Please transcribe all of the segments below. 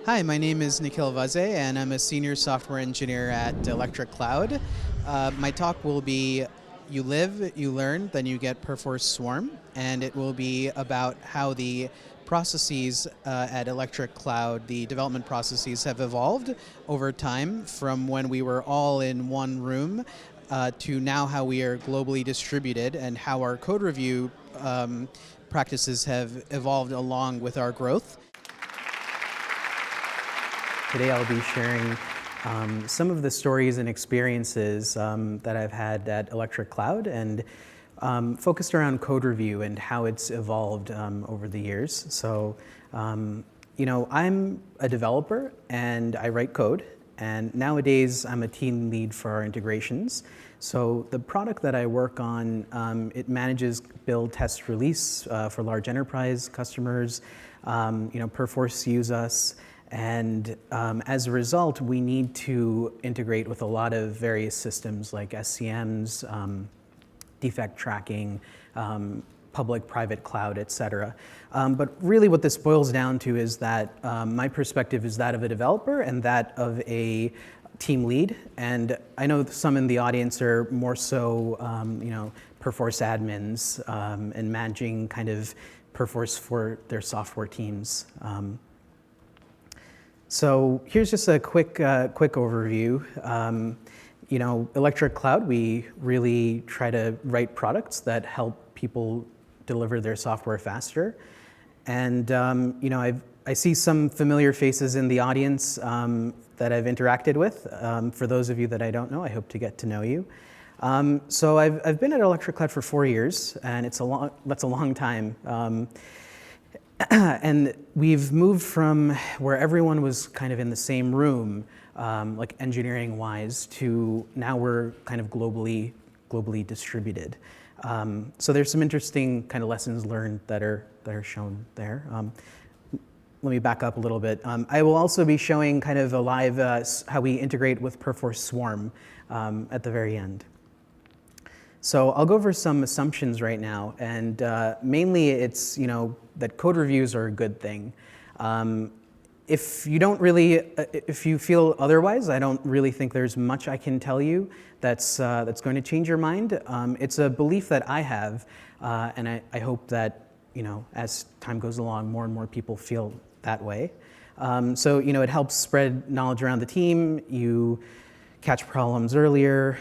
Hi, my name is Nikhil Vaze, and I'm a senior software engineer at Electric Cloud. My talk will be You Live, You Learn, Then You Get Perforce Swarm, and it will be about how the processes at Electric Cloud, the development processes, have evolved over time from when we were all in one room to now how we are globally distributed and how our code review practices have evolved along with our growth. Today I'll be sharing some of the stories and experiences that I've had at Electric Cloud and focused around code review and how it's evolved over the years. So, I'm a developer and I write code, and nowadays I'm a team lead for our integrations. So the product that I work on, it manages build, test, release for large enterprise customers. Perforce use us. And as a result, we need to integrate with a lot of various systems like SCMs, defect tracking, public-private cloud, et cetera. But really what this boils down to is that my perspective is that of a developer and that of a team lead. And I know some in the audience are more so, Perforce admins and managing kind of Perforce for their software teams. So here's just a quick overview. Electric Cloud, we really try to write products that help people deliver their software faster. And I see some familiar faces in the audience that I've interacted with. For those of you that I don't know, I hope to get to know you. So I've been at Electric Cloud for 4 years, and that's a long time. And we've moved from where everyone was kind of in the same room, like engineering-wise, to now we're kind of globally distributed. So there's some interesting kind of lessons learned that are shown there. Let me back up a little bit. I will also be showing kind of a live how we integrate with Perforce Swarm at the very end. So I'll go over some assumptions right now, and mainly it's that code reviews are a good thing. If you feel otherwise, I don't really think there's much I can tell you that's going to change your mind. It's a belief that I have, and I hope that as time goes along, more and more people feel that way. So it helps spread knowledge around the team. You catch problems earlier,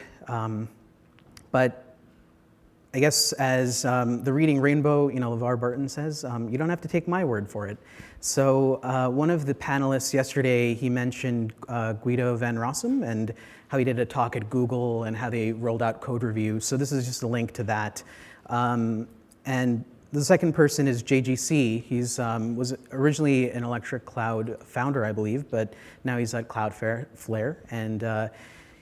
but I guess as the Reading Rainbow, LeVar Burton says, you don't have to take my word for it. So one of the panelists yesterday, he mentioned Guido van Rossum and how he did a talk at Google and how they rolled out code review. So this is just a link to that. And the second person is JGC. He's was originally an Electric Cloud founder, I believe, but now he's at Cloudflare. And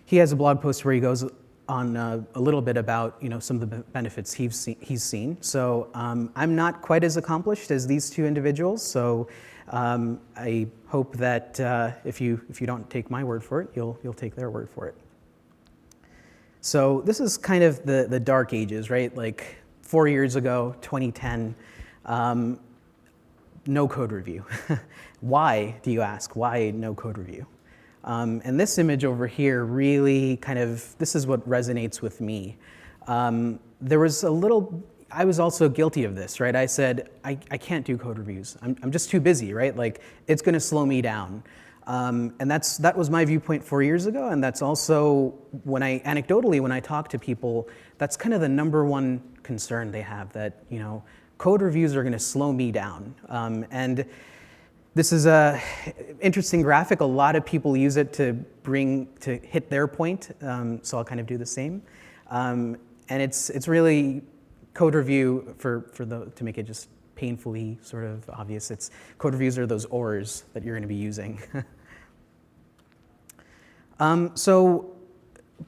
he has a blog post where he goes on a little bit about some of the benefits he's seen. So I'm not quite as accomplished as these two individuals. So I hope that if you don't take my word for it, you'll take their word for it. So this is kind of the dark ages, right? Like 4 years ago, 2010, no code review. Why, do you ask? Why no code review? And this image over here really this is what resonates with me. I was also guilty of this, right? I said, I can't do code reviews. I'm just too busy, right? Like, it's gonna slow me down. And that was my viewpoint 4 years ago, and that's also anecdotally, when I talk to people, that's kind of the number one concern they have, that, code reviews are gonna slow me down. And this is a interesting graphic. A lot of people use it to hit their point, so I'll kind of do the same. And it's really code review to make it just painfully sort of obvious. Code reviews are those oars that you're going to be using. So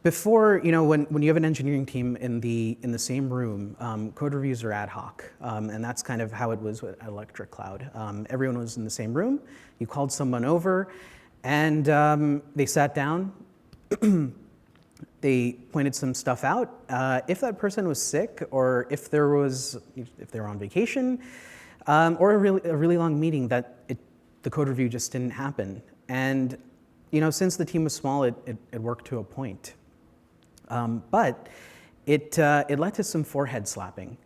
before, when you have an engineering team in the same room, code reviews are ad hoc, and that's kind of how it was with Electric Cloud. Everyone was in the same room. You called someone over, and they sat down. They pointed some stuff out. If that person was sick, or if they were on vacation, or a really long meeting that the code review just didn't happen. And since the team was small, it worked to a point. But it led to some forehead slapping.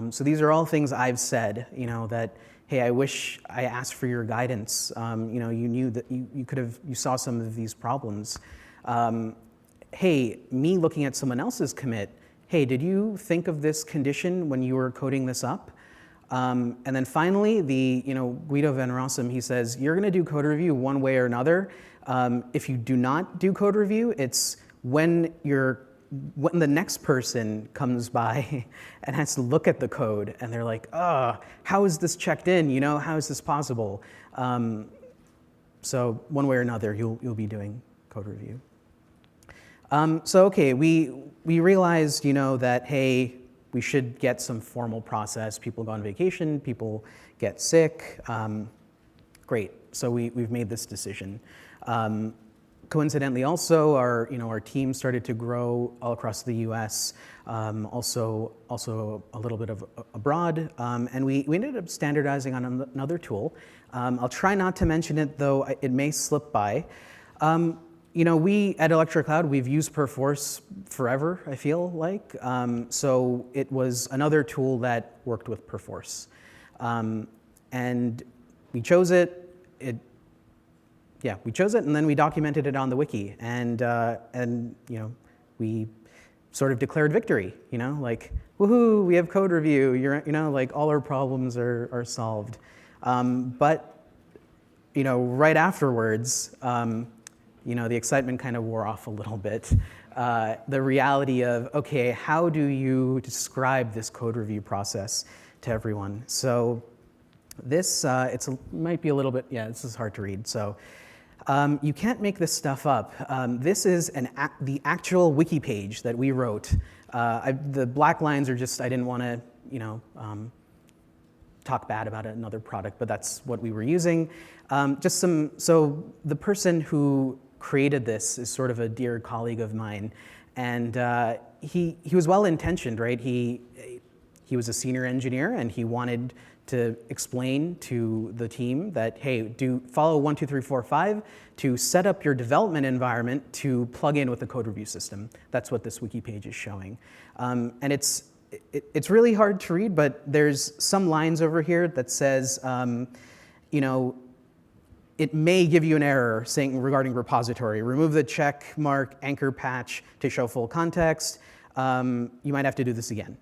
So these are all things I've said, that, hey, I wish I asked for your guidance. You knew that you saw some of these problems. Hey, me looking at someone else's commit, hey, did you think of this condition when you were coding this up? And then finally, Guido van Rossum, he says, you're going to do code review one way or another. If you do not do code review, it's when the next person comes by and has to look at the code and they're like, how is this checked in? How is this possible? So one way or another, you'll be doing code review. So okay, we realized, that, hey, we should get some formal process. People go on vacation, people get sick. Great, so we've made this decision. Coincidentally, also, our team started to grow all across the U.S., also a little bit of abroad, and we ended up standardizing on another tool. I'll try not to mention it, though it may slip by. We at Electra Cloud, we've used Perforce forever, I feel like. So it was another tool that worked with Perforce. And we chose it. We chose it, and then we documented it on the wiki. And we sort of declared victory, like, woohoo, we have code review, like all our problems are solved. But right afterwards, the excitement kind of wore off a little bit. The reality of, okay, how do you describe this code review process to everyone? So this, might be a little bit, this is hard to read. So you can't make this stuff up. This is the actual wiki page that we wrote. The black lines are just, I didn't want to, talk bad about another product, but that's what we were using. So the person who created this is sort of a dear colleague of mine, and he was well-intentioned, right? He was a senior engineer, and he wanted to explain to the team that, hey, follow 1, 2, 3, 4, 5 to set up your development environment to plug in with the code review system. That's what this wiki page is showing. And it's really hard to read, but there's some lines over here that says, it may give you an error saying regarding repository. Remove the check mark anchor patch to show full context. You might have to do this again.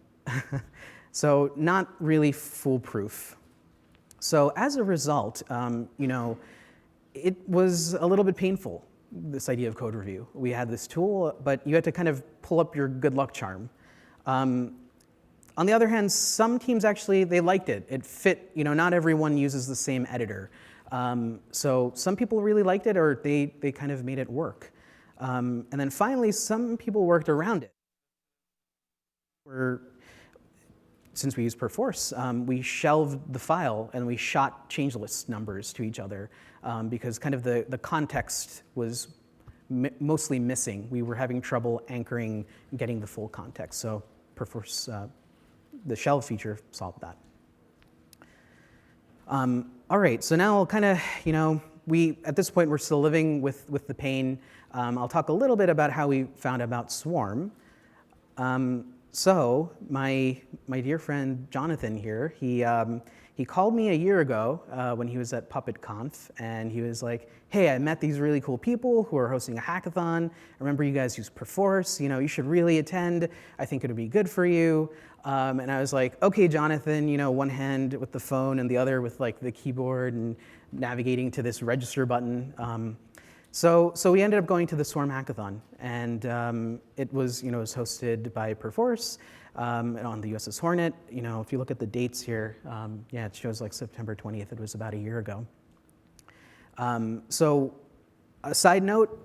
So not really foolproof. So as a result, it was a little bit painful, this idea of code review. We had this tool, but you had to kind of pull up your good luck charm. On the other hand, some teams actually, they liked it. It fit, not everyone uses the same editor. So some people really liked it, or they kind of made it work. And then finally, some people worked around it. Since we used Perforce, we shelved the file and we shot changeless numbers to each other because kind of the context was mostly missing. We were having trouble anchoring, getting the full context. So Perforce, the shelve feature solved that. All right, so now kind of, at this point, we're still living with the pain. I'll talk a little bit about how we found about Swarm. So my dear friend Jonathan here, he called me a year ago when he was at PuppetConf, and he was like, hey, I met these really cool people who are hosting a hackathon. I remember you guys use Perforce. You should really attend. I think it would be good for you. And I was like, okay, Jonathan, one hand with the phone and the other with like the keyboard and navigating to this register button. So we ended up going to the Swarm hackathon, and it was was hosted by Perforce on the USS Hornet. If you look at the dates here, it shows like September 20th. It was about a year ago. So a side note,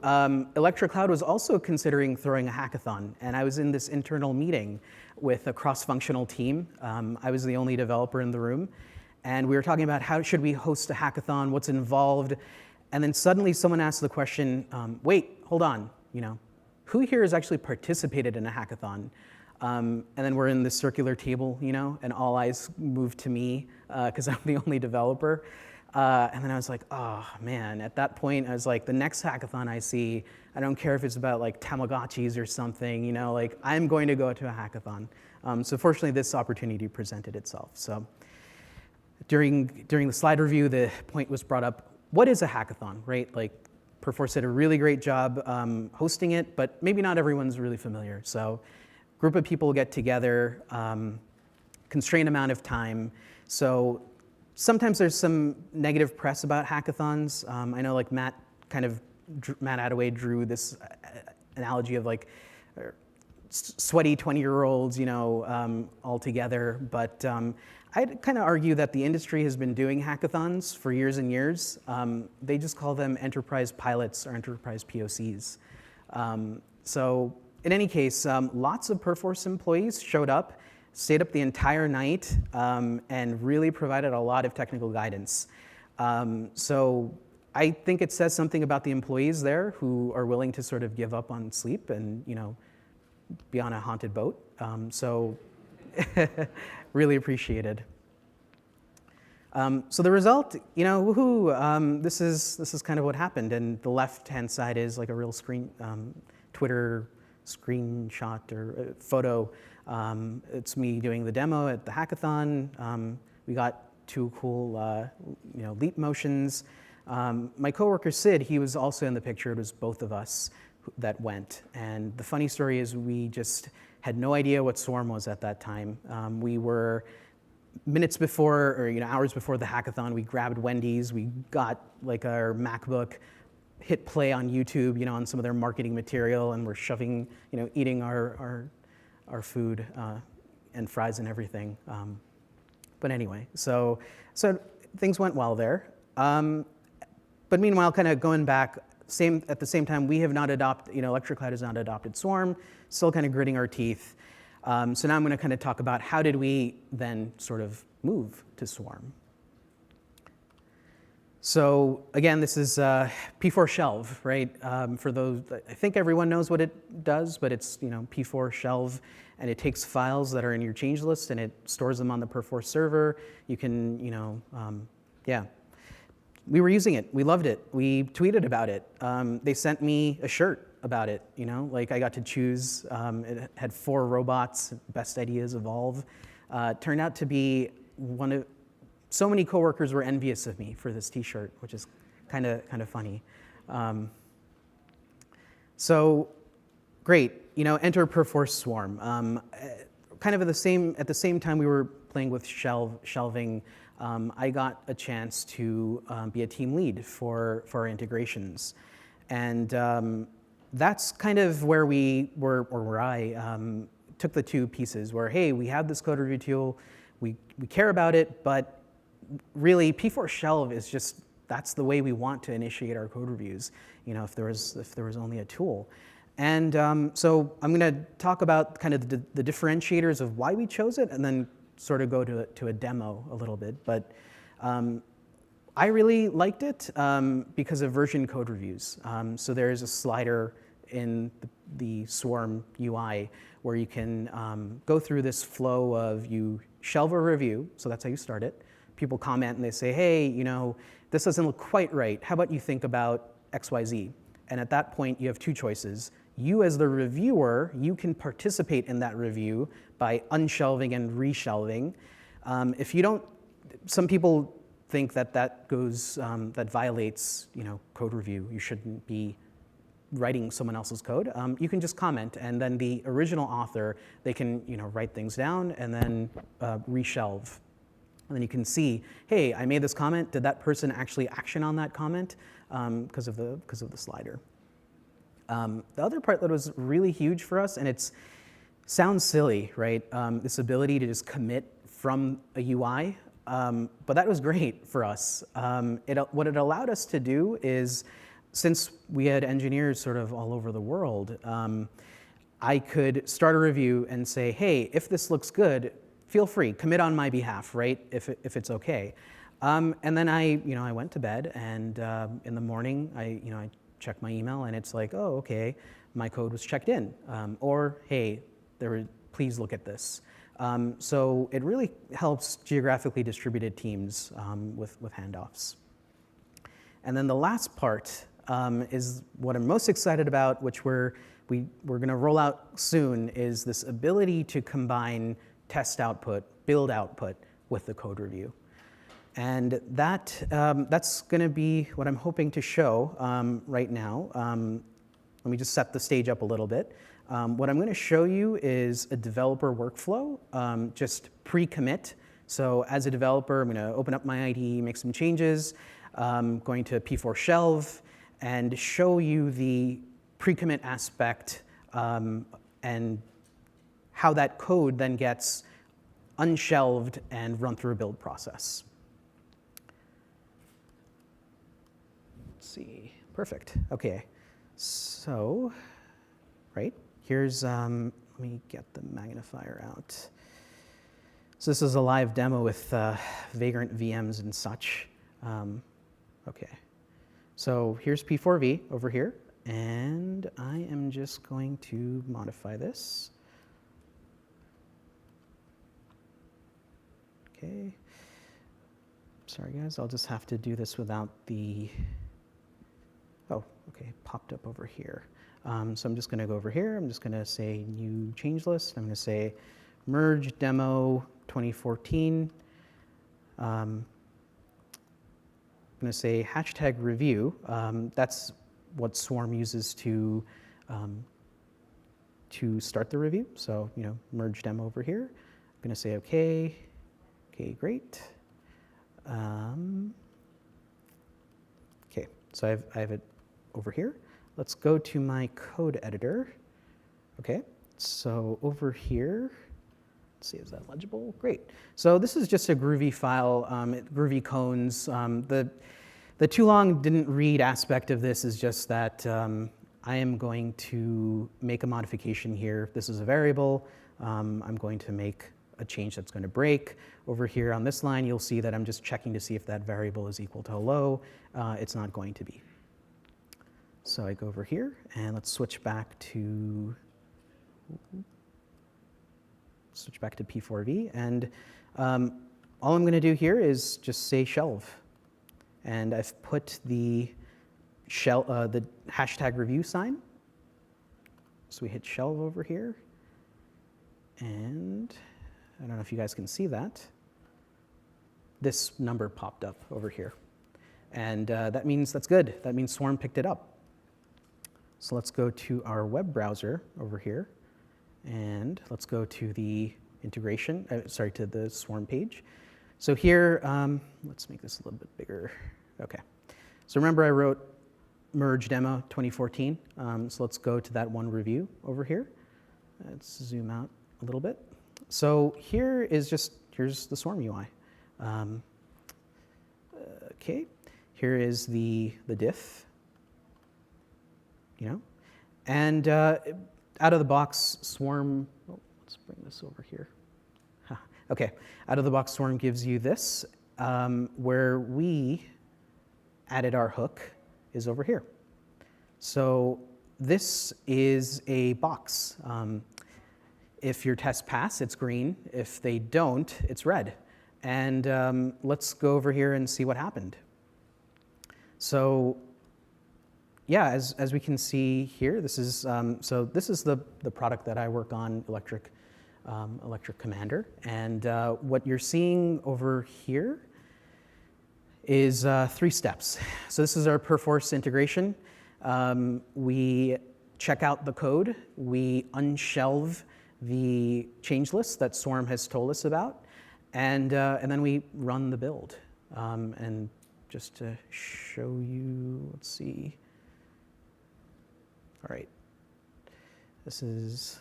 Electra Cloud was also considering throwing a hackathon, and I was in this internal meeting with a cross-functional team. I was the only developer in the room, and we were talking about how should we host a hackathon, what's involved, and then suddenly someone asked the question, wait, hold on, who here has actually participated in a hackathon? And then we're in this circular table, and all eyes moved to me because I'm the only developer. And then I was like, oh man, at that point, I was like, the next hackathon I see, I don't care if it's about like Tamagotchis or something, you know, like I'm going to go to a hackathon. So fortunately, this opportunity presented itself. So during the slide review, the point was brought up, what is a hackathon, right? Like Perforce did a really great job hosting it, but maybe not everyone's really familiar. So group of people get together, constrained amount of time. So sometimes there's some negative press about hackathons. I know like Matt Attaway drew this analogy of like sweaty 20-year-olds, you know, all together. But I'd kind of argue that the industry has been doing hackathons for years and years. They just call them enterprise pilots or enterprise POCs. So in any case, lots of Perforce employees showed up, stayed up the entire night, and really provided a lot of technical guidance. So I think it says something about the employees there who are willing to sort of give up on sleep and, you know, be on a haunted boat. So really appreciated. So the result, you know, woohoo, this is kind of what happened. And the left-hand side is like a real Twitter screenshot or photo. It's me doing the demo at the hackathon. We got 2 cool, you know, leap motions. My coworker Sid, he was also in the picture. It was both of us that went. And the funny story is we just had no idea what Swarm was at that time. We were minutes before, or you know, hours before the hackathon, we grabbed Wendy's. We got like our MacBook, hit play on YouTube, you know, on some of their marketing material, and we're shoving, you know, eating our food and fries and everything. But anyway, so things went well there. But meanwhile, kind of going back, at the same time, we have not adopted, you know, ElectroCloud has not adopted Swarm, still kind of gritting our teeth. So now I'm going to kind of talk about how did we then sort of move to Swarm. So again, this is P4 Shelve, right? For those, I think everyone knows what it does, but it's, you know, P4 Shelve, and it takes files that are in your change list and it stores them on the Perforce server. You can, you know, yeah. We were using it. We loved it. We tweeted about it. They sent me a shirt about it. You know, like I got to choose. It had 4 robots. Best ideas evolve. Turned out to be one of. So many coworkers were envious of me for this T-shirt, which is kind of funny. So great. You know, enter Perforce Swarm. Kind of at the same time we were playing with shelving. I got a chance to be a team lead for our integrations. And that's kind of where I took the 2 pieces where, hey, we have this code review tool, we care about it, but really P4 Shelve is just, that's the way we want to initiate our code reviews, you know, if there was only a tool. And so I'm going to talk about kind of the differentiators of why we chose it, and then sort of go to a demo a little bit. But I really liked it because of version code reviews. So there's a slider in the Swarm UI where you can go through this flow of you shelve a review, so that's how you start it. People comment and they say, hey, you know, this doesn't look quite right. How about you think about XYZ? And at that point, you have 2 choices. You as the reviewer, you can participate in that review by unshelving and reshelving. If you don't, some people think that goes, that violates, you know, code review. You shouldn't be writing someone else's code. You can just comment, and then the original author, they can, you know, write things down and then reshelve. And then you can see, hey, I made this comment. Did that person actually action on that comment because of the slider? The other part that was really huge for us, and it sounds silly, right? This ability to just commit from a UI, but that was great for us. What it allowed us to do is, since we had engineers sort of all over the world, I could start a review and say, hey, if this looks good, feel free, commit on my behalf, right? If it's okay. And then I went to bed, and in the morning, I check my email, and it's like, oh, okay, my code was checked in, or hey, please look at this. So it really helps geographically distributed teams with handoffs. And then the last part is what I'm most excited about, which we're going to roll out soon, is this ability to combine test output, build output with the code review. And that's going to be what I'm hoping to show right now. Let me just set the stage up a little bit. What I'm going to show you is a developer workflow, just pre-commit. So as a developer, I'm going to open up my IDE, make some changes, going to P4 shelve, and show you the pre-commit aspect and how that code then gets unshelved and run through a build process. Let's see, perfect. Okay, so, right, here's, let me get the magnifier out. So this is a live demo with Vagrant VMs and such. Okay, so here's P4V over here, and I am just going to modify this. Okay, sorry guys, I'll just have to do this without the, oh, okay, popped up over here. So I'm just gonna go over here, I'm just gonna say new change list, I'm gonna say merge demo 2014. I'm gonna say hashtag review, that's what Swarm uses to start the review. So, you know, merge demo over here. I'm gonna say okay. Okay, great. Okay, so I have it over here. Let's go to my code editor. Okay, so over here, let's see, is that legible? Great. So this is just a Groovy file, Groovy cones. The too long didn't read aspect of this is just that I am going to make a modification here. This is a variable. I'm going to make a change that's going to break. Over here on this line, you'll see that I'm just checking to see if that variable is equal to hello. It's not going to be. So I go over here, and let's switch back to P4V. And all I'm going to do here is just say shelve. And I've put the hashtag review sign. So we hit shelve over here. And I don't know if you guys can see that. This number popped up over here. And that means that's good. That means Swarm picked it up. So let's go to our web browser over here. And let's go to the integration, to the Swarm page. So here, let's make this a little bit bigger. Okay. So remember I wrote merge demo 2014. So let's go to that one review over here. Let's zoom out a little bit. So here's the Swarm UI. Okay, here is the diff, you know, and out of the box Swarm, oh, let's bring this over here. Okay, out of the box Swarm gives you this, where we added our hook is over here. So this is a box. If your tests pass, it's green. If they don't, it's red. And let's go over here and see what happened. So yeah, as we can see here, this is this is the product that I work on, Electric Commander. And what you're seeing over here is 3 steps. So this is our Perforce integration. We check out the code. We unshelve the change list that Swarm has told us about, and then we run the build. And just to show you, let's see. All right, this is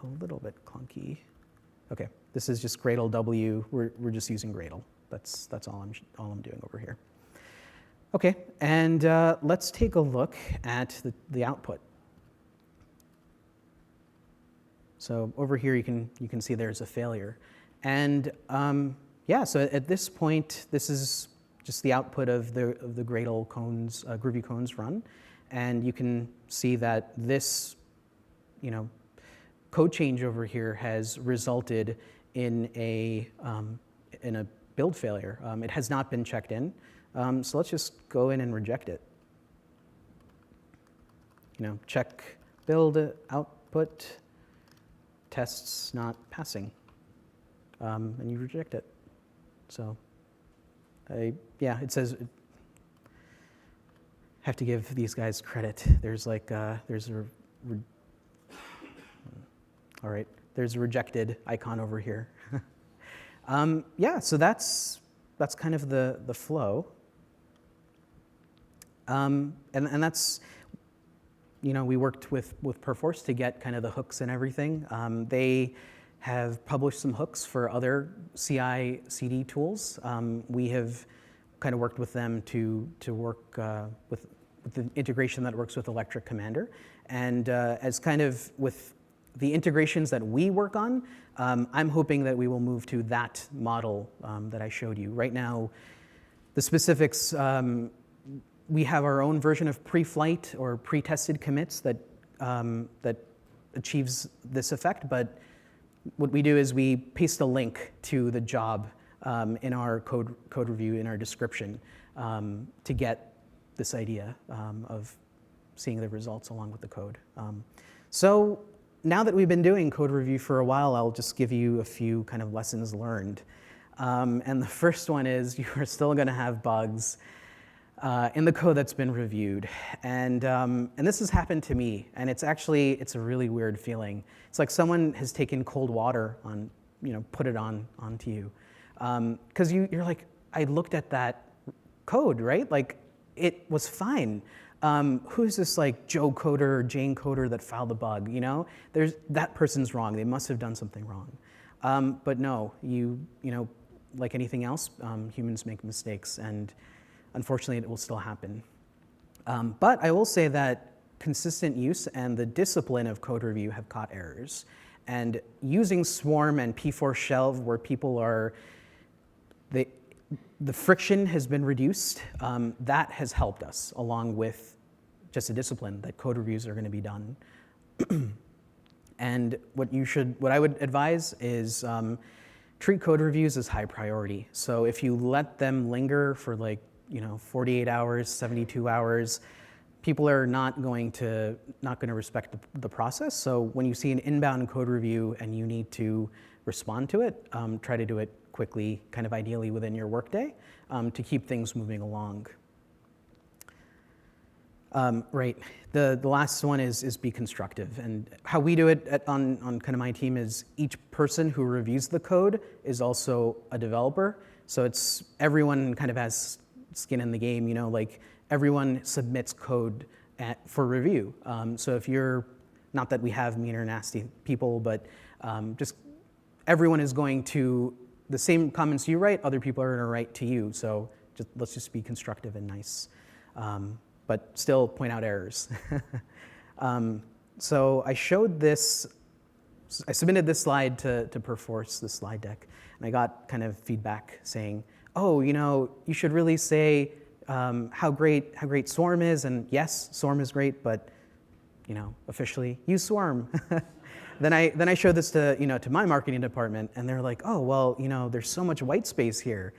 a little bit clunky. Okay, this is just Gradle W. We're just using Gradle. That's all I'm doing over here. Okay, and let's take a look at the output. So over here you can see there's a failure, and yeah. So at this point, this is just the output of the Gradle cones, Groovy cones run, and you can see that this, you know, code change over here has resulted in a build failure. It has not been checked in. So let's just go in and reject it. Check build output, tests not passing, and you reject it. So, yeah, it says, have to give these guys credit. There's like, all right, there's a rejected icon over here. Yeah, so that's kind of the flow. And that's, we worked with Perforce to get kind of the hooks and everything. They have published some hooks for other CI/CD tools. We have kind of worked with them to work with the integration that works with Electric Commander. And as kind of with the integrations that we work on, I'm hoping that we will move to that model that I showed you. Right now, the specifics, we have our own version of pre-flight or pre-tested commits that achieves this effect, but what we do is we paste a link to the job in our code review, in our description, to get this idea of seeing the results along with the code. So now that we've been doing code review for a while, I'll just give you a few kind of lessons learned. And the first one is you are still going to have bugs in the code that's been reviewed. And this has happened to me, and it's a really weird feeling. It's like someone has taken cold water on, put it onto you. Because you're like, I looked at that code, right? Like, it was fine. Who's this like Joe coder or Jane coder that filed the bug, that person's wrong. They must have done something wrong. But no, like anything else, humans make mistakes, and unfortunately, it will still happen. But I will say that consistent use and the discipline of code review have caught errors. And using Swarm and Perforce Shell, where people are, the friction has been reduced. That has helped us, along with just a discipline that code reviews are going to be done. And what I would advise is treat code reviews as high priority. So if you let them linger for 48 hours, 72 hours, people are not going to respect the process. So when you see an inbound code review and you need to respond to it, try to do it quickly, kind of ideally within your workday, to keep things moving along. Right. The last one is be constructive. And how we do it on kind of my team is each person who reviews the code is also a developer. So it's everyone kind of has skin in the game, like everyone submits code for review. So if you're, not that we have mean or nasty people, but just everyone is going to, the same comments you write, other people are going to write to you. So let's just be constructive and nice, but still point out errors. So I showed this, I submitted this slide to Perforce, this slide deck, and I got kind of feedback saying, oh, you should really say how great Swarm is, and yes, Swarm is great, but officially use Swarm. Then I showed this to my marketing department, and they're like, oh, well, there's so much white space here.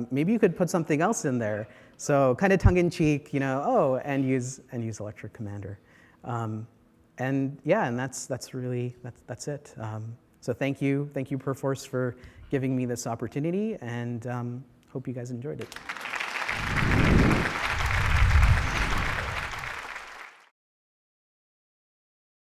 Maybe you could put something else in there. So kind of tongue in cheek, and use Electric Commander. And yeah, and that's it. So thank you Perforce for giving me this opportunity, and hope you guys enjoyed it.